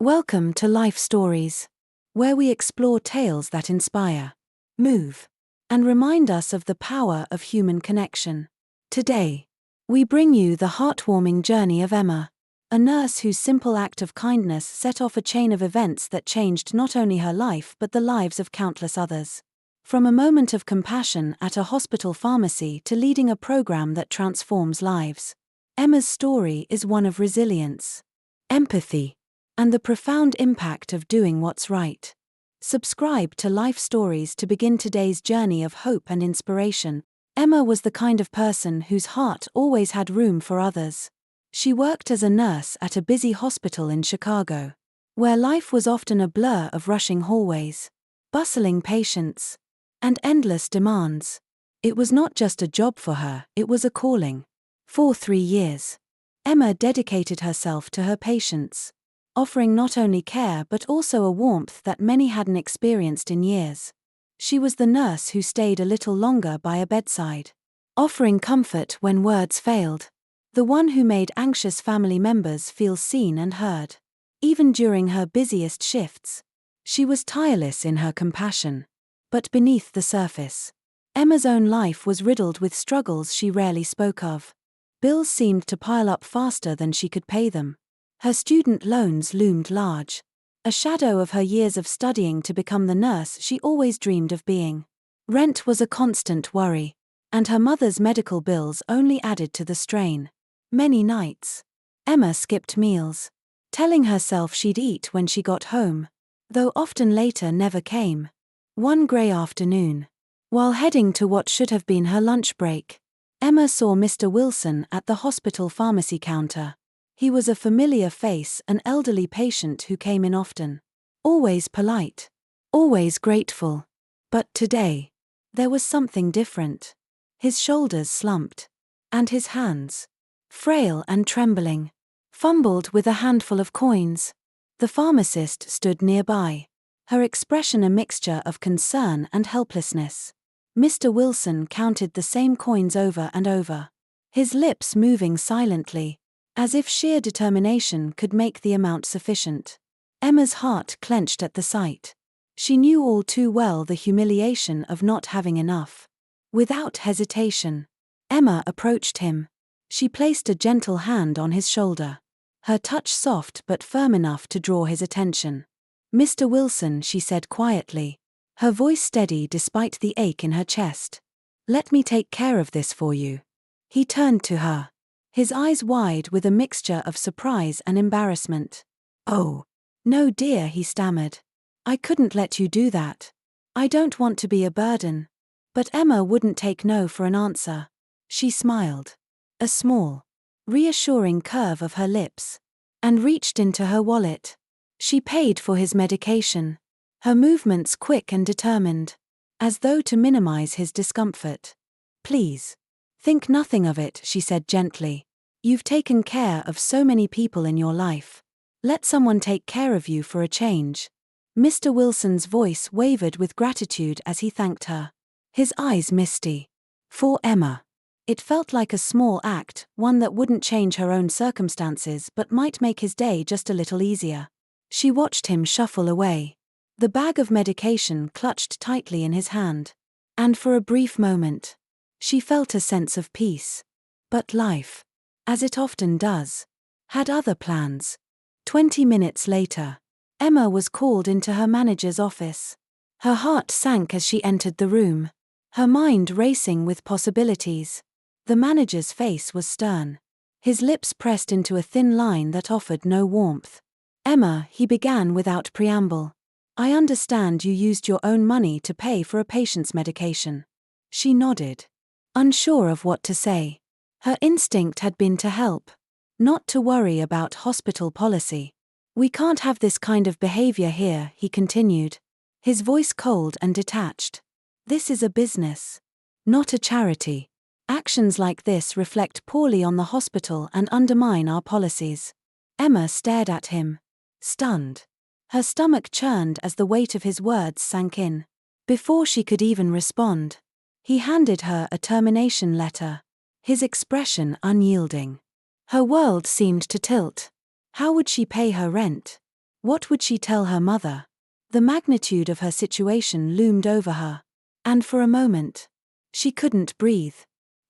Welcome to Life Stories, where we explore tales that inspire, move, and remind us of the power of human connection. Today, we bring you the heartwarming journey of Emma, a nurse whose simple act of kindness set off a chain of events that changed not only her life but the lives of countless others. From a moment of compassion at a hospital pharmacy to leading a program that transforms lives, Emma's story is one of resilience, empathy, and the profound impact of doing what's right. Subscribe to Life Stories to begin today's journey of hope and inspiration. Emma was the kind of person whose heart always had room for others. She worked as a nurse at a busy hospital in Chicago, where life was often a blur of rushing hallways, bustling patients, and endless demands. It was not just a job for her, it was a calling. For 3 years, Emma dedicated herself to her patients, offering not only care but also a warmth that many hadn't experienced in years. She was the nurse who stayed a little longer by a bedside, offering comfort when words failed, the one who made anxious family members feel seen and heard. Even during her busiest shifts, she was tireless in her compassion. But beneath the surface, Emma's own life was riddled with struggles she rarely spoke of. Bills seemed to pile up faster than she could pay them. Her student loans loomed large, a shadow of her years of studying to become the nurse she always dreamed of being. Rent was a constant worry, and her mother's medical bills only added to the strain. Many nights, Emma skipped meals, telling herself she'd eat when she got home, though often later never came. One grey afternoon, while heading to what should have been her lunch break, Emma saw Mr. Wilson at the hospital pharmacy counter. He was a familiar face, an elderly patient who came in often. Always polite, always grateful. But today, there was something different. His shoulders slumped, and his hands, frail and trembling, fumbled with a handful of coins. The pharmacist stood nearby, her expression a mixture of concern and helplessness. Mr. Wilson counted the same coins over and over, his lips moving silently, as if sheer determination could make the amount sufficient. Emma's heart clenched at the sight. She knew all too well the humiliation of not having enough. Without hesitation, Emma approached him. She placed a gentle hand on his shoulder, her touch soft but firm enough to draw his attention. "Mr. Wilson," she said quietly, her voice steady despite the ache in her chest. "Let me take care of this for you." He turned to her, his eyes wide with a mixture of surprise and embarrassment. "Oh, no dear," he stammered. "I couldn't let you do that. I don't want to be a burden." But Emma wouldn't take no for an answer. She smiled, a small, reassuring curve of her lips, and reached into her wallet. She paid for his medication, her movements quick and determined, as though to minimize his discomfort. "Please, think nothing of it," she said gently. "You've taken care of so many people in your life. Let someone take care of you for a change." Mr. Wilson's voice wavered with gratitude as he thanked her, his eyes misty. For Emma, it felt like a small act, one that wouldn't change her own circumstances but might make his day just a little easier. She watched him shuffle away, the bag of medication clutched tightly in his hand, and for a brief moment, she felt a sense of peace. But life, as it often does, had other plans. 20 minutes later, Emma was called into her manager's office. Her heart sank as she entered the room, her mind racing with possibilities. The manager's face was stern, his lips pressed into a thin line that offered no warmth. "Emma," he began without preamble, "I understand you used your own money to pay for a patient's medication." She nodded, unsure of what to say. Her instinct had been to help, not to worry about hospital policy. "We can't have this kind of behavior here," he continued, his voice cold and detached. "This is a business, not a charity. Actions like this reflect poorly on the hospital and undermine our policies." Emma stared at him, stunned. Her stomach churned as the weight of his words sank in. Before she could even respond, he handed her a termination letter, his expression unyielding. Her world seemed to tilt. How would she pay her rent? What would she tell her mother? The magnitude of her situation loomed over her. And for a moment, she couldn't breathe.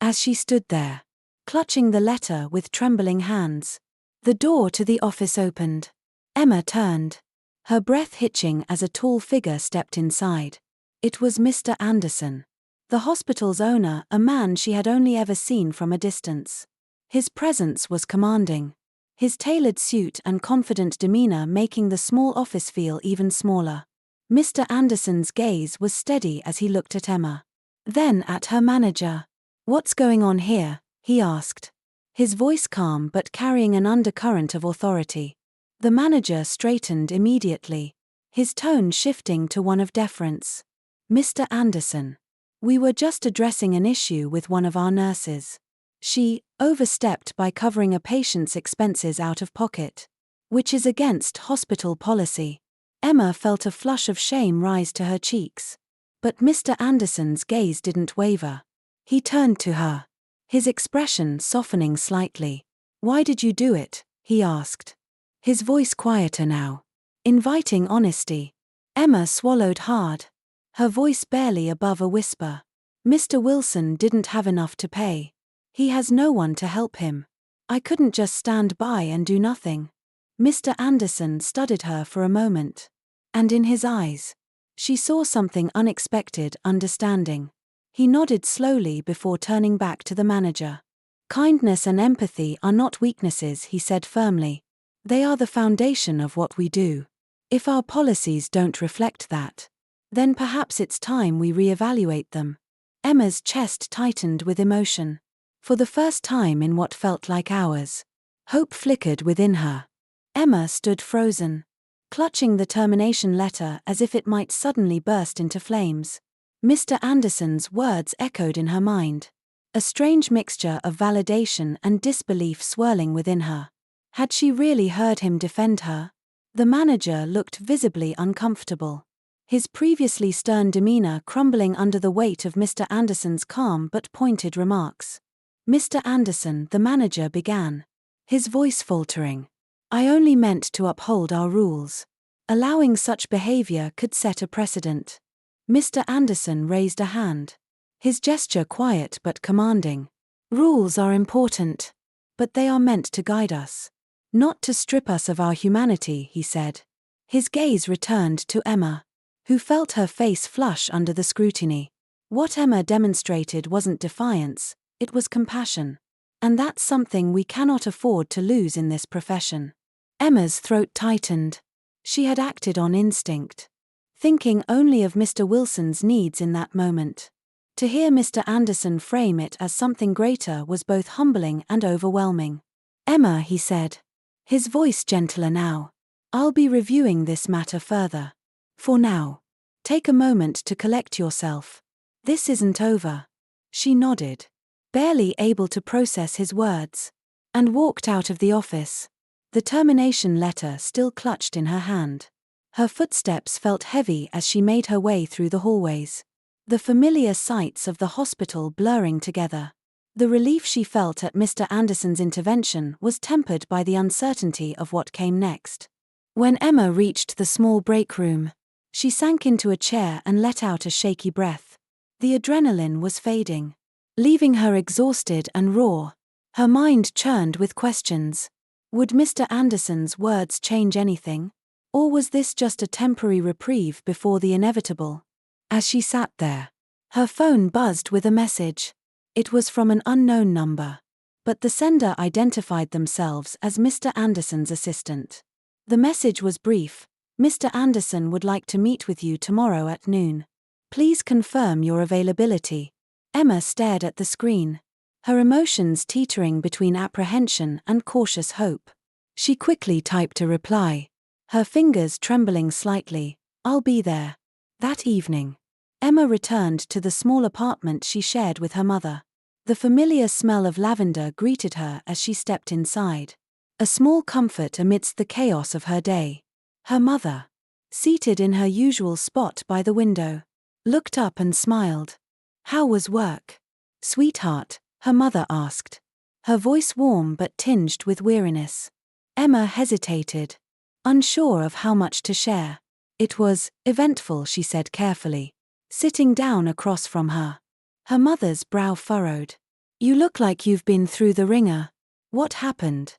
As she stood there, clutching the letter with trembling hands, the door to the office opened. Emma turned, her breath hitching as a tall figure stepped inside. It was Mr. Anderson, the hospital's owner, a man she had only ever seen from a distance. His presence was commanding, his tailored suit and confident demeanor making the small office feel even smaller. Mr. Anderson's gaze was steady as he looked at Emma, then at her manager. "What's going on here?" he asked, his voice calm but carrying an undercurrent of authority. The manager straightened immediately, his tone shifting to one of deference. "Mr. Anderson, we were just addressing an issue with one of our nurses. She overstepped by covering a patient's expenses out of pocket, which is against hospital policy." Emma felt a flush of shame rise to her cheeks. But Mr. Anderson's gaze didn't waver. He turned to her, his expression softening slightly. "Why did you do it?" he asked, his voice quieter now, inviting honesty. Emma swallowed hard, her voice barely above a whisper. "Mr. Wilson didn't have enough to pay. He has no one to help him. I couldn't just stand by and do nothing." Mr. Anderson studied her for a moment, and in his eyes, she saw something unexpected: understanding. He nodded slowly before turning back to the manager. "Kindness and empathy are not weaknesses," he said firmly. "They are the foundation of what we do. If our policies don't reflect that, then perhaps it's time we reevaluate them." Emma's chest tightened with emotion. For the first time in what felt like hours, hope flickered within her. Emma stood frozen, clutching the termination letter as if it might suddenly burst into flames. Mr. Anderson's words echoed in her mind, a strange mixture of validation and disbelief swirling within her. Had she really heard him defend her? The manager looked visibly uncomfortable, his previously stern demeanor crumbling under the weight of Mr. Anderson's calm but pointed remarks. "Mr. Anderson," the manager began, his voice faltering, "I only meant to uphold our rules. Allowing such behavior could set a precedent." Mr. Anderson raised a hand, his gesture quiet but commanding. "Rules are important, but they are meant to guide us, not to strip us of our humanity," he said. His gaze returned to Emma, who felt her face flush under the scrutiny. What Emma demonstrated wasn't defiance, it was compassion. And that's something we cannot afford to lose in this profession. Emma's throat tightened. She had acted on instinct, thinking only of Mr. Wilson's needs in that moment. To hear Mr. Anderson frame it as something greater was both humbling and overwhelming. "Emma," he said, his voice gentler now, "I'll be reviewing this matter further. For now, take a moment to collect yourself. This isn't over." She nodded, barely able to process his words, and walked out of the office, the termination letter still clutched in her hand. Her footsteps felt heavy as she made her way through the hallways, the familiar sights of the hospital blurring together. The relief she felt at Mr. Anderson's intervention was tempered by the uncertainty of what came next. When Emma reached the small break room, she sank into a chair and let out a shaky breath. The adrenaline was fading, leaving her exhausted and raw. Her mind churned with questions. Would Mr. Anderson's words change anything? Or was this just a temporary reprieve before the inevitable? As she sat there, her phone buzzed with a message. It was from an unknown number, but the sender identified themselves as Mr. Anderson's assistant. The message was brief: "Mr. Anderson would like to meet with you tomorrow at noon. Please confirm your availability." Emma stared at the screen, her emotions teetering between apprehension and cautious hope. She quickly typed a reply, her fingers trembling slightly. "I'll be there." That evening, Emma returned to the small apartment she shared with her mother. The familiar smell of lavender greeted her as she stepped inside, a small comfort amidst the chaos of her day. Her mother, seated in her usual spot by the window, looked up and smiled. "How was work, sweetheart?" her mother asked, her voice warm but tinged with weariness. Emma hesitated, unsure of how much to share. It was eventful, she said carefully, sitting down across from her. Her mother's brow furrowed. You look like you've been through the ringer. What happened?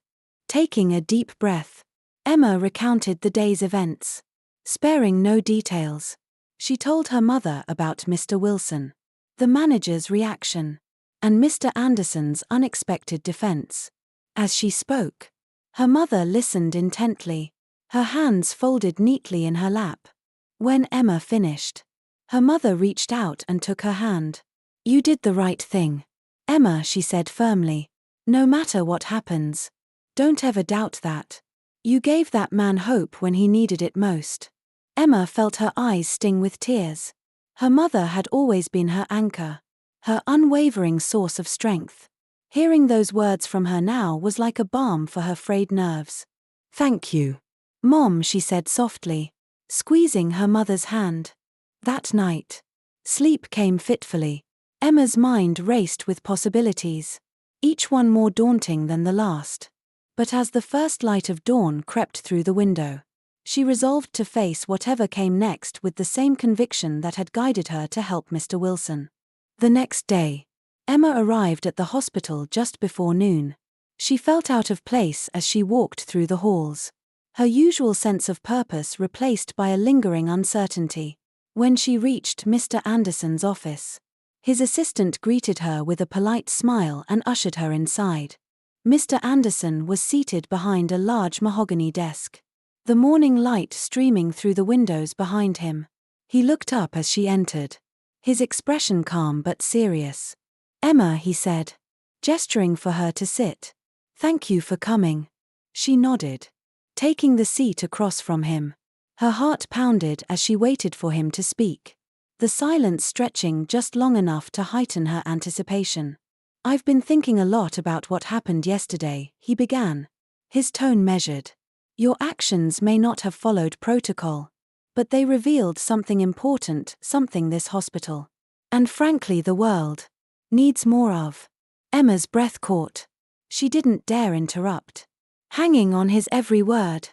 Taking a deep breath, Emma recounted the day's events, sparing no details. She told her mother about Mr. Wilson, the manager's reaction, and Mr. Anderson's unexpected defense. As she spoke, her mother listened intently, her hands folded neatly in her lap. When Emma finished, her mother reached out and took her hand. You did the right thing, Emma, she said firmly. No matter what happens, don't ever doubt that. You gave that man hope when he needed it most. Emma felt her eyes sting with tears. Her mother had always been her anchor, her unwavering source of strength. Hearing those words from her now was like a balm for her frayed nerves. Thank you, Mom, she said softly, squeezing her mother's hand. That night, sleep came fitfully. Emma's mind raced with possibilities, each one more daunting than the last. But as the first light of dawn crept through the window, she resolved to face whatever came next with the same conviction that had guided her to help Mr. Wilson. The next day, Emma arrived at the hospital just before noon. She felt out of place as she walked through the halls, her usual sense of purpose replaced by a lingering uncertainty. When she reached Mr. Anderson's office, his assistant greeted her with a polite smile and ushered her inside. Mr. Anderson was seated behind a large mahogany desk, the morning light streaming through the windows behind him. He looked up as she entered, his expression calm but serious. Emma, he said, gesturing for her to sit. Thank you for coming. She nodded, taking the seat across from him. Her heart pounded as she waited for him to speak, the silence stretching just long enough to heighten her anticipation. I've been thinking a lot about what happened yesterday, he began, his tone measured. Your actions may not have followed protocol, but they revealed something important, something this hospital, and frankly the world, needs more of. Emma's breath caught. She didn't dare interrupt. Hanging on his every word,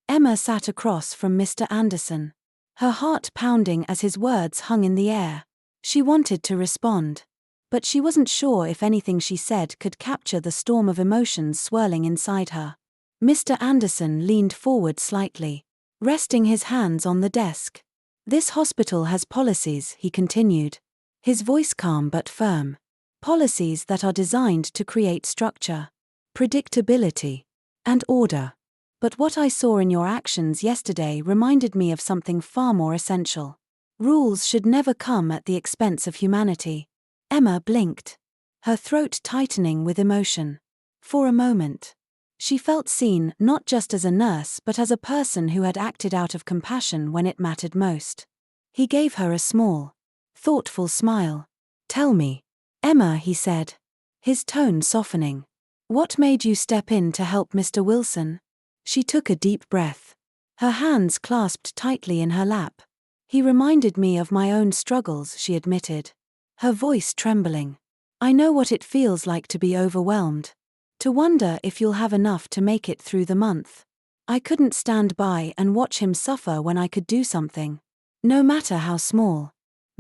Emma sat across from Mr. Anderson, her heart pounding as his words hung in the air. She wanted to respond, but she wasn't sure if anything she said could capture the storm of emotions swirling inside her. Mr. Anderson leaned forward slightly, resting his hands on the desk. This hospital has policies, he continued, his voice calm but firm. Policies that are designed to create structure, predictability, and order. But what I saw in your actions yesterday reminded me of something far more essential. Rules should never come at the expense of humanity. Emma blinked, her throat tightening with emotion. For a moment, she felt seen not just as a nurse but as a person who had acted out of compassion when it mattered most. He gave her a small, thoughtful smile. Tell me, Emma, he said, his tone softening. What made you step in to help Mr. Wilson? She took a deep breath, her hands clasped tightly in her lap. He reminded me of my own struggles, she admitted, her voice trembling. I know what it feels like to be overwhelmed, to wonder if you'll have enough to make it through the month. I couldn't stand by and watch him suffer when I could do something, no matter how small.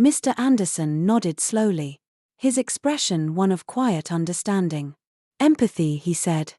Mr. Anderson nodded slowly, his expression one of quiet understanding. Empathy, he said.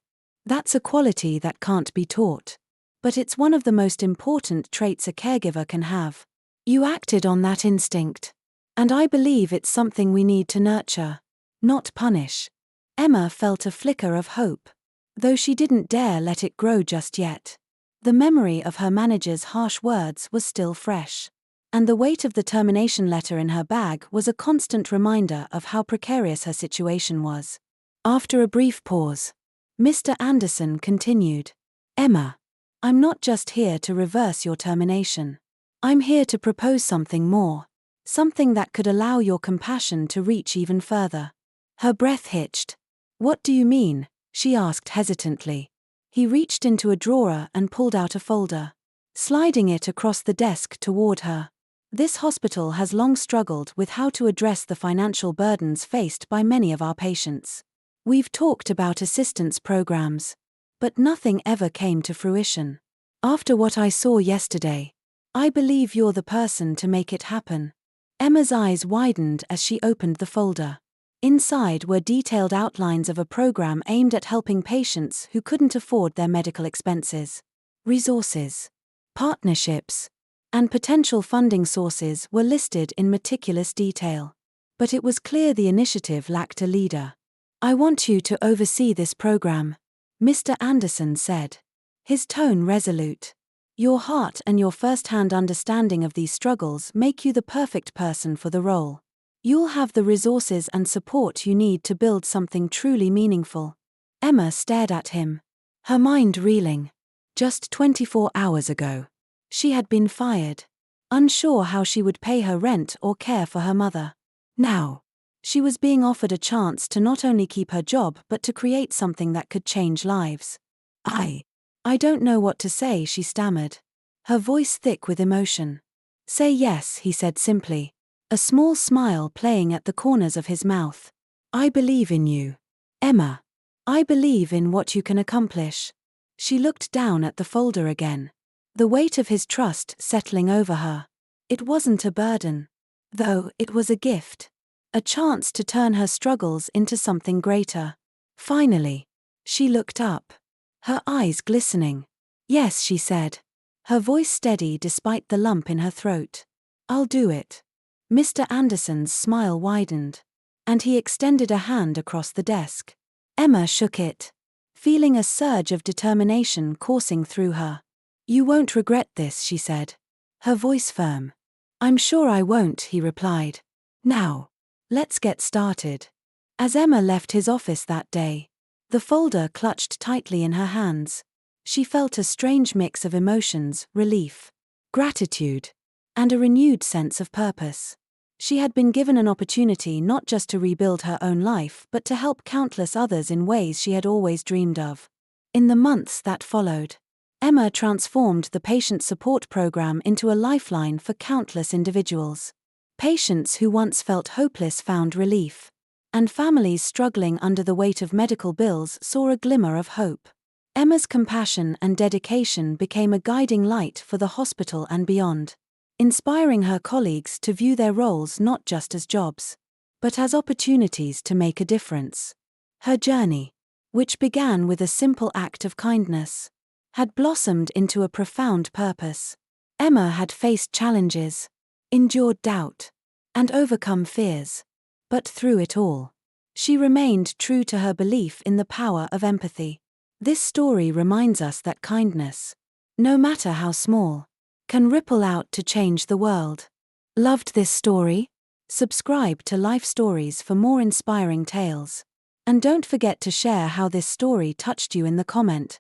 That's a quality that can't be taught. But it's one of the most important traits a caregiver can have. You acted on that instinct. And I believe it's something we need to nurture, not punish. Emma felt a flicker of hope, though she didn't dare let it grow just yet. The memory of her manager's harsh words was still fresh, and the weight of the termination letter in her bag was a constant reminder of how precarious her situation was. After a brief pause, Mr. Anderson continued, Emma, I'm not just here to reverse your termination. I'm here to propose something more, something that could allow your compassion to reach even further. Her breath hitched. What do you mean? She asked hesitantly. He reached into a drawer and pulled out a folder, sliding it across the desk toward her. This hospital has long struggled with how to address the financial burdens faced by many of our patients. We've talked about assistance programs, but nothing ever came to fruition. After what I saw yesterday, I believe you're the person to make it happen. Emma's eyes widened as she opened the folder. Inside were detailed outlines of a program aimed at helping patients who couldn't afford their medical expenses. Resources, partnerships, and potential funding sources were listed in meticulous detail. But it was clear the initiative lacked a leader. I want you to oversee this program, Mr. Anderson said, his tone resolute. Your heart and your first-hand understanding of these struggles make you the perfect person for the role. You'll have the resources and support you need to build something truly meaningful. Emma stared at him, her mind reeling. Just 24 hours ago, she had been fired, unsure how she would pay her rent or care for her mother. Now, she was being offered a chance to not only keep her job but to create something that could change lives. I don't know what to say, she stammered, her voice thick with emotion. Say yes, he said simply, a small smile playing at the corners of his mouth. I believe in you, Emma. I believe in what you can accomplish. She looked down at the folder again, the weight of his trust settling over her. It wasn't a burden, though it was a gift, a chance to turn her struggles into something greater. Finally, she looked up, her eyes glistening. Yes, she said, her voice steady despite the lump in her throat. I'll do it. Mr. Anderson's smile widened, and he extended a hand across the desk. Emma shook it, feeling a surge of determination coursing through her. You won't regret this, she said, her voice firm. I'm sure I won't, he replied. Now, let's get started. As Emma left his office that day, the folder clutched tightly in her hands. She felt a strange mix of emotions, relief, gratitude, and a renewed sense of purpose. She had been given an opportunity not just to rebuild her own life but to help countless others in ways she had always dreamed of. In the months that followed, Emma transformed the patient support program into a lifeline for countless individuals. Patients who once felt hopeless found relief, and families struggling under the weight of medical bills saw a glimmer of hope. Emma's compassion and dedication became a guiding light for the hospital and beyond, inspiring her colleagues to view their roles not just as jobs, but as opportunities to make a difference. Her journey, which began with a simple act of kindness, had blossomed into a profound purpose. Emma had faced challenges, endured doubt, and overcome fears. But through it all, she remained true to her belief in the power of empathy. This story reminds us that kindness, no matter how small, can ripple out to change the world. Loved this story? Subscribe to Life Stories for more inspiring tales. And don't forget to share how this story touched you in the comment